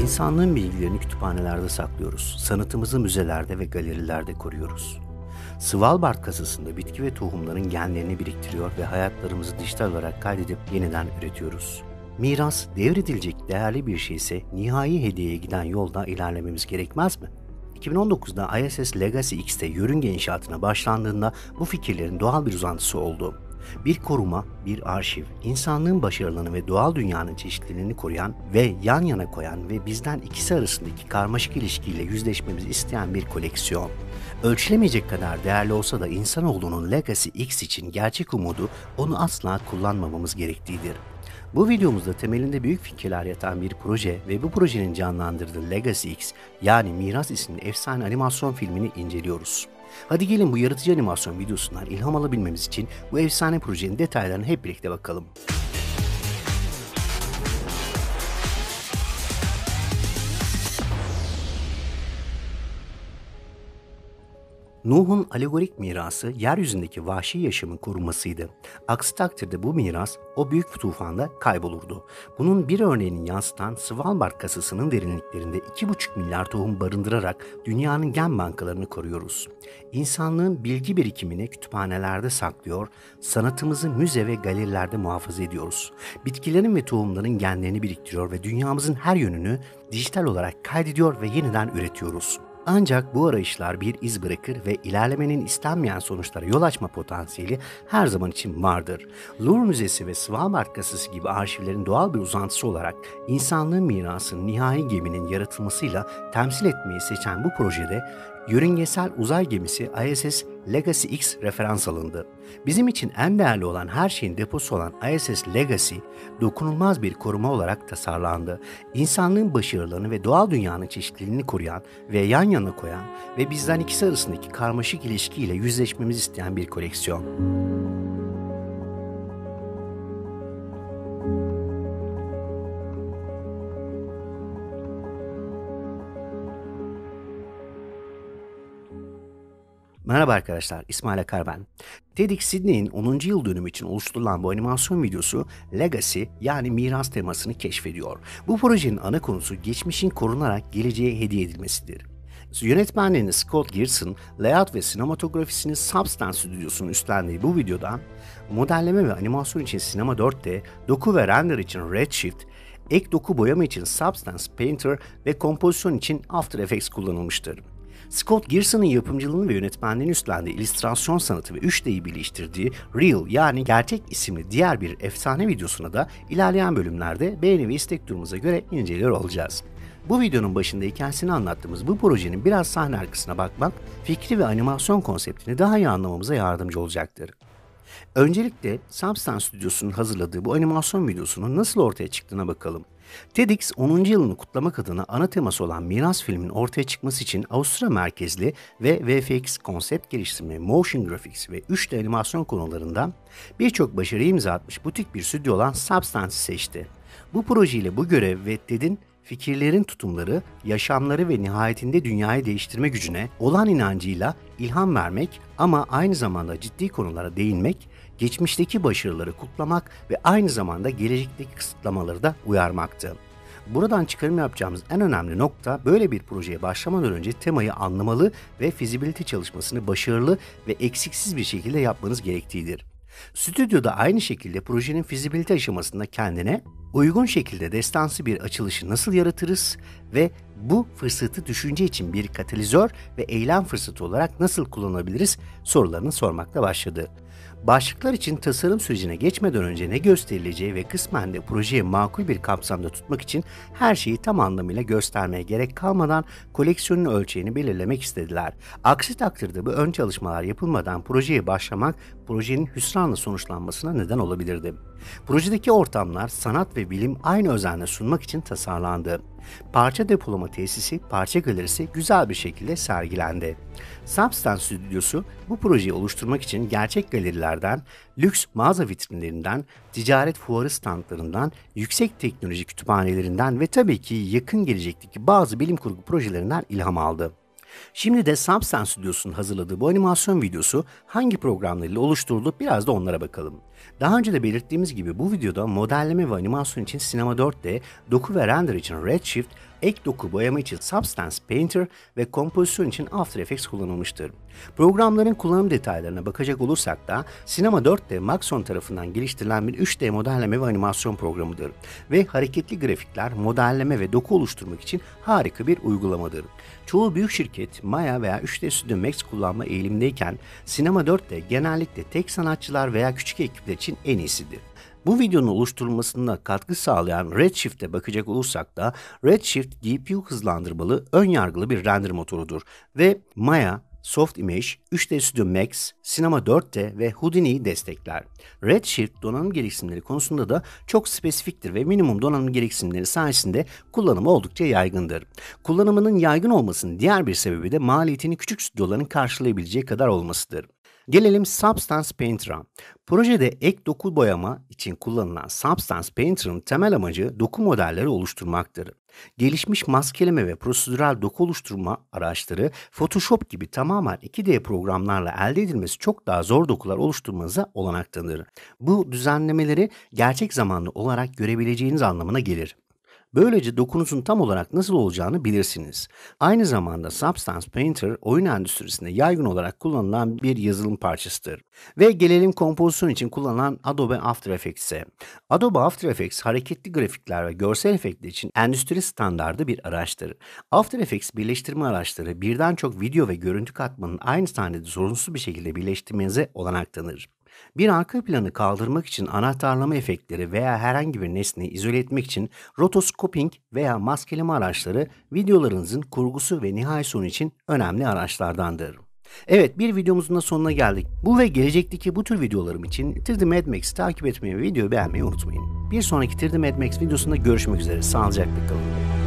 İnsanlığın bilgilerini kütüphanelerde saklıyoruz. Sanatımızı müzelerde ve galerilerde koruyoruz. Svalbard kasasında bitki ve tohumların genlerini biriktiriyor ve hayatlarımızı dijital olarak kaydedip yeniden üretiyoruz. Miras, devredilecek değerli bir şeyse nihai hediyeye giden yolda ilerlememiz gerekmez mi? 2019'da ISS Legacy X'te yörünge inşaatına başlandığında bu fikirlerin doğal bir uzantısı oldu. Bir koruma, bir arşiv, insanlığın başarılarını ve doğal dünyanın çeşitliliğini koruyan ve yan yana koyan ve bizden ikisi arasındaki karmaşık ilişkiyle yüzleşmemizi isteyen bir koleksiyon. Ölçülemeyecek kadar değerli olsa da insanoğlunun Legacy X için gerçek umudu onu asla kullanmamamız gerektiğidir. Bu videomuzda temelinde büyük fikirler yatan bir proje ve bu projenin canlandırdığı Legacy X yani Miras isimli efsane animasyon filmini inceliyoruz. Hadi gelin bu yaratıcı animasyon videosundan ilham alabilmemiz için bu efsane projenin detaylarına hep birlikte bakalım. Nuh'un alegorik mirası yeryüzündeki vahşi yaşamın korunmasıydı. Aksi takdirde bu miras o büyük tufanda kaybolurdu. Bunun bir örneğini yansıtan Svalbard kasasının derinliklerinde 2,5 milyar tohum barındırarak dünyanın gen bankalarını koruyoruz. İnsanlığın bilgi birikimini kütüphanelerde saklıyor, sanatımızı müze ve galerilerde muhafaza ediyoruz. Bitkilerin ve tohumların genlerini biriktiriyor ve dünyamızın her yönünü dijital olarak kaydediyor ve yeniden üretiyoruz. Ancak bu arayışlar bir iz bırakır ve ilerlemenin istenmeyen sonuçlara yol açma potansiyeli her zaman için vardır. Louvre Müzesi ve Svalbard Kasası gibi arşivlerin doğal bir uzantısı olarak insanlığın mirasını nihai geminin yaratılmasıyla temsil etmeyi seçen bu projede yörüngesel uzay gemisi ISS Legacy X referans alındı. Bizim için en değerli olan her şeyin deposu olan ISS Legacy, dokunulmaz bir koruma olarak tasarlandı. İnsanlığın başarılarını ve doğal dünyanın çeşitliliğini koruyan ve yan yana koyan ve bizden ikisi arasındaki karmaşık ilişkiyle yüzleşmemizi isteyen bir koleksiyon. Merhaba arkadaşlar, İsmail Akar ben. TEDx Sydney'in 10. yıl dönümü için oluşturulan bu animasyon videosu Legacy yani miras temasını keşfediyor. Bu projenin ana konusu geçmişin korunarak geleceğe hediye edilmesidir. Yönetmenliğini Scott Gearson, layout ve sinematografisini Substance Stüdyosu'nun üstlendiği bu videoda modelleme ve animasyon için Cinema 4D, doku ve render için Redshift, ek doku boyama için Substance Painter ve kompozisyon için After Effects kullanılmıştır. Scott Gearson'ın yapımcılığını ve yönetmenliğini üstlendiği illüstrasyon sanatı ve 3D'yi birleştirdiği Real yani Gerçek isimli diğer bir efsane videosuna da ilerleyen bölümlerde beğeni ve istek durumumuza göre inceliyor olacağız. Bu videonun başında hikayesini anlattığımız bu projenin biraz sahne arkasına bakmak, fikri ve animasyon konseptini daha iyi anlamamıza yardımcı olacaktır. Öncelikle Substance Stüdyosu'nun hazırladığı bu animasyon videosunun nasıl ortaya çıktığına bakalım. TEDx 10. yılını kutlamak adına ana teması olan Miras filmin ortaya çıkması için Avusturya merkezli ve VFX konsept geliştirme, motion graphics ve 3D animasyon konularında birçok başarıya imza atmış butik bir stüdyo olan Substance'i seçti. Bu projeyle bu görev ve TED'in fikirlerin tutumları, yaşamları ve nihayetinde dünyayı değiştirme gücüne olan inancıyla ilham vermek ama aynı zamanda ciddi konulara değinmek, geçmişteki başarıları kutlamak ve aynı zamanda gelecekteki kısıtlamaları da uyarmaktı. Buradan çıkarım yapacağımız en önemli nokta böyle bir projeye başlamadan önce temayı anlamalı ve fizibilite çalışmasını başarılı ve eksiksiz bir şekilde yapmanız gerektiğidir. Stüdyoda aynı şekilde projenin fizibilite aşamasında kendine uygun şekilde destansı bir açılışı nasıl yaratırız ve bu fırsatı düşünce için bir katalizör ve eylem fırsatı olarak nasıl kullanabiliriz sorularını sormakla başladı. Başlıklar için tasarım sürecine geçmeden önce ne gösterileceği ve kısmen de projeye makul bir kapsamda tutmak için her şeyi tam anlamıyla göstermeye gerek kalmadan koleksiyonun ölçeğini belirlemek istediler. Aksi takdirde bu ön çalışmalar yapılmadan projeye başlamak projenin hüsranla sonuçlanmasına neden olabilirdi. Projedeki ortamlar sanat ve bilim aynı özenle sunmak için tasarlandı. Parça depolama tesisi, parça galerisi güzel bir şekilde sergilendi. Substance Stüdyosu bu projeyi oluşturmak için gerçek galerilerden, lüks mağaza vitrinlerinden, ticaret fuarı standlarından, yüksek teknoloji kütüphanelerinden ve tabii ki yakın gelecekteki bazı bilim kurgu projelerinden ilham aldı. Şimdi de Substance Stüdyosu'nun hazırladığı bu animasyon videosu hangi programlarıyla oluşturuldu biraz da onlara bakalım. Daha önce de belirttiğimiz gibi bu videoda modelleme ve animasyon için Cinema 4D, doku ve render için Redshift, ek doku boyama için Substance Painter ve kompozisyon için After Effects kullanılmıştır. Programların kullanım detaylarına bakacak olursak da Cinema 4D Maxon tarafından geliştirilen bir 3D modelleme ve animasyon programıdır ve hareketli grafikler, modelleme ve doku oluşturmak için harika bir uygulamadır. Çoğu büyük şirket Maya veya 3D Studio Max kullanma eğilimindeyken Cinema 4D genellikle tek sanatçılar veya küçük ekipler için en iyisidir. Bu videonun oluşturulmasına katkı sağlayan Redshift'e bakacak olursak da Redshift GPU hızlandırmalı, ön yargılı bir render motorudur ve Maya, Softimage, 3D Studio Max, Cinema 4D ve Houdini'yi destekler. Redshift donanım gereksinimleri konusunda da çok spesifiktir ve minimum donanım gereksinimleri sayesinde kullanımı oldukça yaygındır. Kullanımının yaygın olmasının diğer bir sebebi de maliyetini küçük stüdyoların karşılayabileceği kadar olmasıdır. Gelelim Substance Painter'a. Projede ek doku boyama için kullanılan Substance Painter'ın temel amacı doku modelleri oluşturmaktır. Gelişmiş maskeleme ve prosedürel doku oluşturma araçları Photoshop gibi tamamen 2D programlarla elde edilmesi çok daha zor dokular oluşturmanıza olanak tanır. Bu düzenlemeleri gerçek zamanlı olarak görebileceğiniz anlamına gelir. Böylece dokunuzun tam olarak nasıl olacağını bilirsiniz. Aynı zamanda Substance Painter oyun endüstrisinde yaygın olarak kullanılan bir yazılım parçasıdır. Ve gelelim kompozisyon için kullanılan Adobe After Effects'e. Adobe After Effects hareketli grafikler ve görsel efektler için endüstri standardı bir araçtır. After Effects birleştirme araçları birden çok video ve görüntü katmanın aynı sahnede sorunsuz bir şekilde birleştirmenize olanak tanır. Bir arka planı kaldırmak için anahtarlama efektleri veya herhangi bir nesneyi izole etmek için rotoscoping veya maskeleme araçları videolarınızın kurgusu ve nihai sonu için önemli araçlardandır. Evet, bir videomuzun da sonuna geldik. Bu ve gelecekteki bu tür videolarım için 3D Mad Max'i takip etmeyi ve videoyu beğenmeyi unutmayın. Bir sonraki 3D Mad Max videosunda görüşmek üzere. Sağlıcakla kalın.